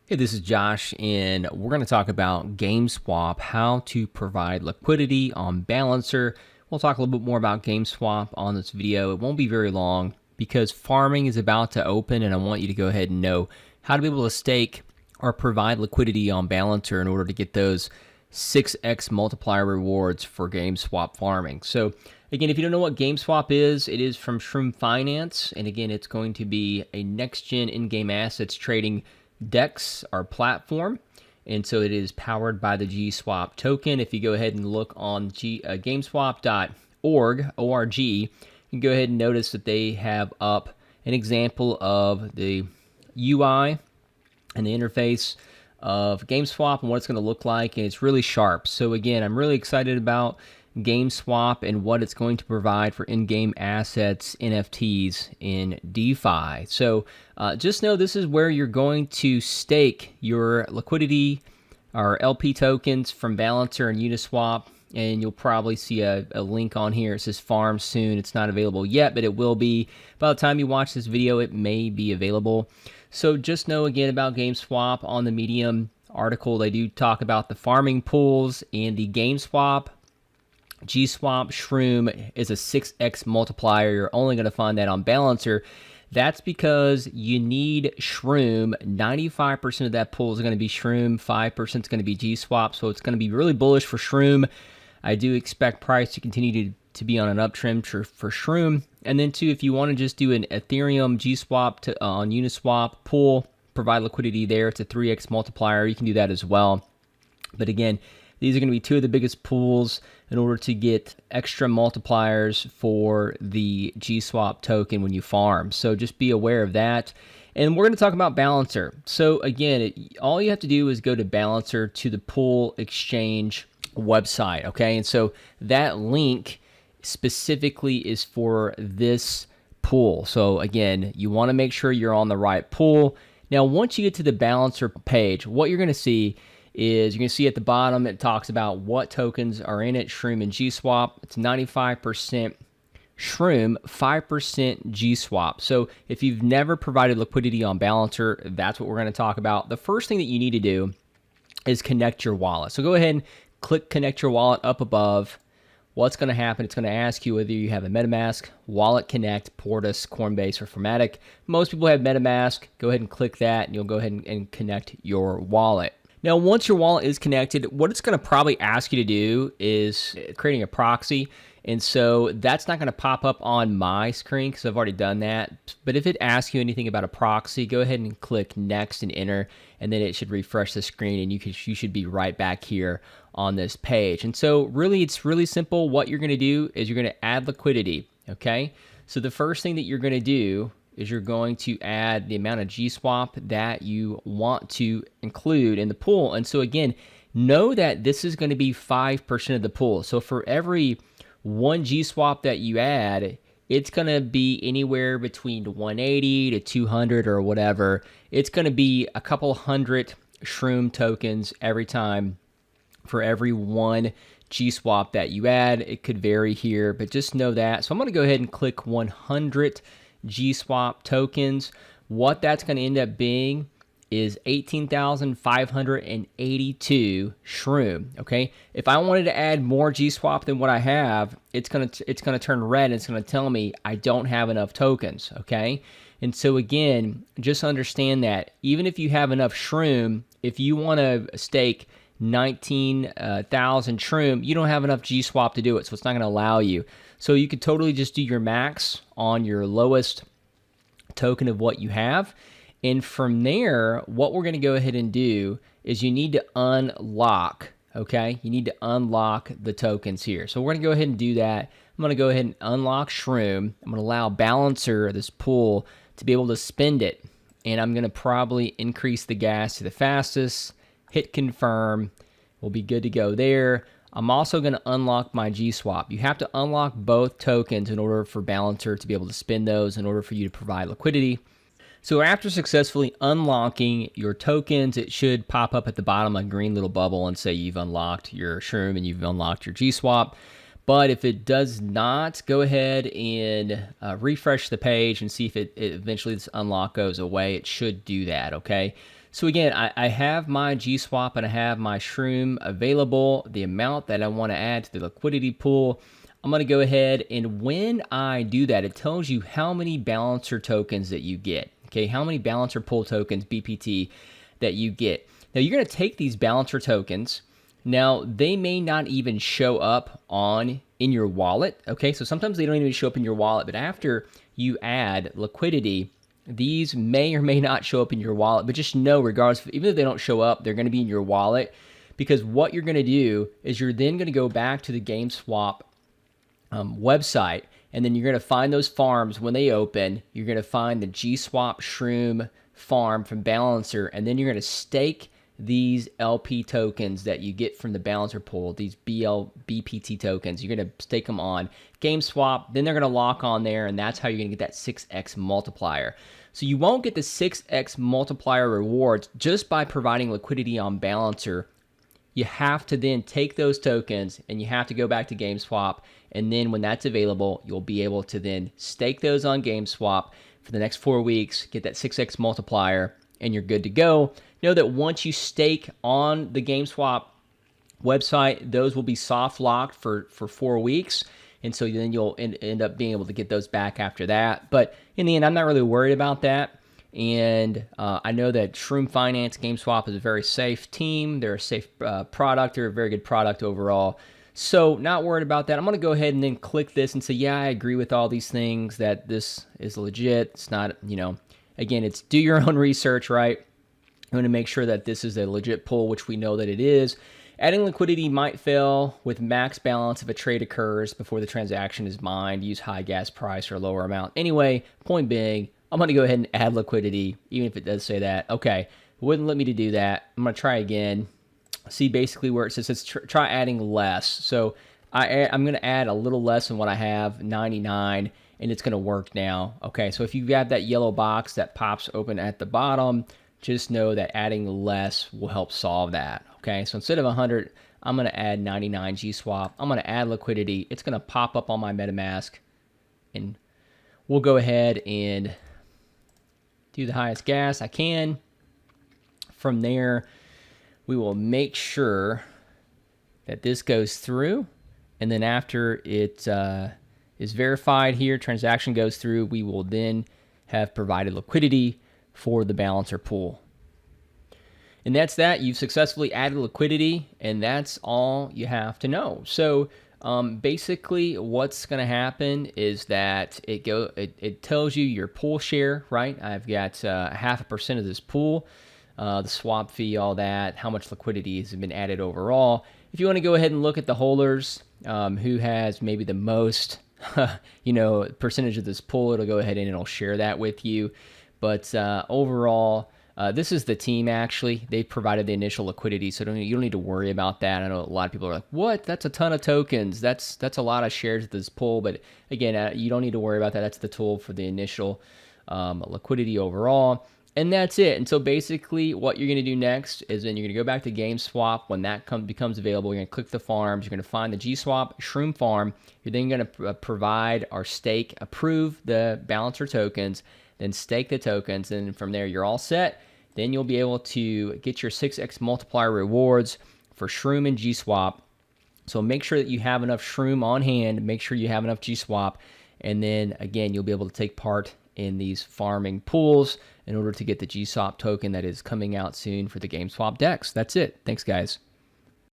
Hey, this is Josh, and we're going to talk about GameSwap, how to provide liquidity on Balancer. We'll talk a little bit more about GameSwap on this video. It won't be very long because farming is about to open, and I want you to go ahead and know how to be able to stake or provide liquidity on Balancer in order to get those 6x multiplier rewards for GameSwap farming. So again, if you don't know what GameSwap is, it is from Shroom Finance, and again, it's going to be a next-gen in-game assets trading DEX, our platform, and so it is powered by the GSWAP token. If you go ahead and look on GameSwap.org, you can go ahead and notice that they have up an example of the UI and the interface of GameSwap and what it's going to look like, and it's really sharp. So again, I'm really excited about GameSwap and what it's going to provide for in-game assets, NFTs in DeFi. So just know this is where you're going to stake your liquidity or LP tokens from Balancer and Uniswap, and you'll probably see a link on here. It says farm soon. It's not available yet, but it will be. By the time you watch this video, it may be available. So just know again about GameSwap. On the Medium article, they do talk about the farming pools and the GameSwap GSWAP Shroom is a 6x multiplier. You're only going to find that on Balancer. That's because you need Shroom. 95% of that pool is going to be Shroom. 5% is going to be GSWAP. So it's going to be really bullish for Shroom. I do expect price to continue to be on an uptrend for Shroom. And then too, if you want to just do an Ethereum GSWAP on Uniswap pool, provide liquidity there. It's a 3x multiplier. You can do that as well. But again, these are going to be two of the biggest pools in order to get extra multipliers for the GSWAP token when you farm. So just be aware of that. And we're going to talk about Balancer. So again, all you have to do is go to Balancer to the pool exchange website, okay? And so that link specifically is for this pool. So again, you want to make sure you're on the right pool. Now, once you get to the Balancer page, what you're going to see is you're going to see at the bottom it talks about what tokens are in it, Shroom and GSWAP. It's 95% Shroom, 5% GSWAP. So if you've never provided liquidity on Balancer, that's what we're going to talk about. The first thing that you need to do is connect your wallet. So go ahead and click connect your wallet up above. What's going to happen, it's going to ask you whether you have a MetaMask, Wallet Connect, Portis, Coinbase, or Formatic. Most people have MetaMask. Go ahead and click that, and you'll go ahead and connect your wallet. Now, once your wallet is connected, what it's going to probably ask you to do is creating a proxy. And so that's not going to pop up on my screen because I've already done that. But if it asks you anything about a proxy, go ahead and click next and enter, and then it should refresh the screen, and you should be right back here on this page. And so really, it's really simple. What you're going to do is you're going to add liquidity, okay? So the first thing that you're going to do is you're going to add the amount of GSWAP that you want to include in the pool. And so again, know that this is going to be 5% of the pool. So for every 1 GSWAP that you add, it's going to be anywhere between 180 to 200 or whatever. It's going to be a couple hundred Shroom tokens every time for every 1 GSWAP that you add. It could vary here, but just know that. So I'm going to go ahead and click 100 GSWAP tokens. What that's going to end up being is 18,582 Shroom. Okay, if I wanted to add more GSWAP than what I have, it's gonna turn red and it's gonna tell me I don't have enough tokens. Okay, and so again, just understand that even if you have enough Shroom, if you want to stake 19,000 Shroom, you don't have enough GSWAP to do it, so it's not going to allow you. So you could totally just do your max on your lowest token of what you have. And from there, what we're going to go ahead and do is you need to unlock, okay? You need to unlock the tokens here. So we're going to go ahead and do that. I'm going to go ahead and unlock Shroom. I'm going to allow Balancer, this pool, to be able to spend it. And I'm going to probably increase the gas to the fastest, hit confirm. We'll be good to go there. I'm also going to unlock my GSWAP. You have to unlock both tokens in order for Balancer to be able to spend those in order for you to provide liquidity. So after successfully unlocking your tokens, it should pop up at the bottom a green little bubble and say you've unlocked your Shroom and you've unlocked your GSWAP. But if it does not, go ahead and refresh the page and see if it eventually this unlock goes away. It should do that, okay? So again, I have my GSWAP and I have my Shroom available, the amount that I want to add to the liquidity pool. I'm going to go ahead, and when I do that, it tells you how many balancer tokens that you get. Okay, how many balancer pool tokens, BPT, that you get. Now you're going to take these balancer tokens. Now they may not even show up in your wallet. Okay, so sometimes they don't even show up in your wallet, but after you add liquidity, these may or may not show up in your wallet, but just know, regardless, even if they don't show up, they're going to be in your wallet, because what you're going to do is you're then going to go back to the GameSwap website, and then you're going to find those farms when they open. You're going to find the GSWAP Shroom farm from Balancer, and then you're going to stake these LP tokens that you get from the Balancer pool, these BPT tokens. You're going to stake them on GameSwap, then they're going to lock on there, and that's how you're going to get that 6x multiplier. So you won't get the 6x multiplier rewards just by providing liquidity on Balancer. You have to then take those tokens and you have to go back to GameSwap, and then when that's available, you'll be able to then stake those on GameSwap for the next 4 weeks, get that 6x multiplier, and you're good to go. Know that once you stake on the GameSwap website, those will be soft locked for 4 weeks, and so then you'll end up being able to get those back after that. But in the end, I'm not really worried about that. And I know that Shroom Finance, GameSwap is a very safe team. They're a safe product. They're a very good product overall. So not worried about that. I'm going to go ahead and then click this and say, yeah, I agree with all these things, that this is legit. It's not, again, it's do your own research, right? You want to make sure that this is a legit pool, which we know that it is. Adding liquidity might fail with max balance if a trade occurs before the transaction is mined. Use high gas price or lower amount. Anyway, point being, I'm going to go ahead and add liquidity, even if it does say that. Okay, it wouldn't let me to do that. I'm going to try again. See basically where it says try adding less. So I'm going to add a little less than what I have, 99, and it's going to work now. Okay, so if you have that yellow box that pops open at the bottom, just know that adding less will help solve that. Okay, so instead of 100, I'm going to add 99 GSWAP. I'm going to add liquidity. It's going to pop up on my MetaMask, and we'll go ahead and do the highest gas I can. From there, we will make sure that this goes through, and then after it is verified here, transaction goes through, we will then have provided liquidity for the balancer pool. And that's that. You've successfully added liquidity, and that's all you have to know. So basically what's going to happen is that it tells you your pool share, right? I've got 0.5% of this pool, the swap fee, all that, how much liquidity has been added overall. If you want to go ahead and look at the holders, who has maybe the most percentage of this pool, it'll go ahead and it'll share that with you. But overall, this is the team, actually. They provided the initial liquidity, so you don't need to worry about that. I know a lot of people are like, what? That's a ton of tokens. That's a lot of shares of this pool. But again, you don't need to worry about that. That's the tool for the initial liquidity overall. And that's it. And so basically what you're going to do next is then you're going to go back to GameSwap. When that becomes available, you're going to click the farms. You're going to find the GSWAP Shroom farm. You're then going to provide or stake, approve the balancer tokens, then stake the tokens. And from there, you're all set. Then you'll be able to get your 6x multiplier rewards for Shroom and GSWAP. So make sure that you have enough Shroom on hand. Make sure you have enough GSWAP. And then, again, you'll be able to take part in these farming pools in order to get the GSWAP token that is coming out soon for the GameSwap DEX. That's it. Thanks, guys.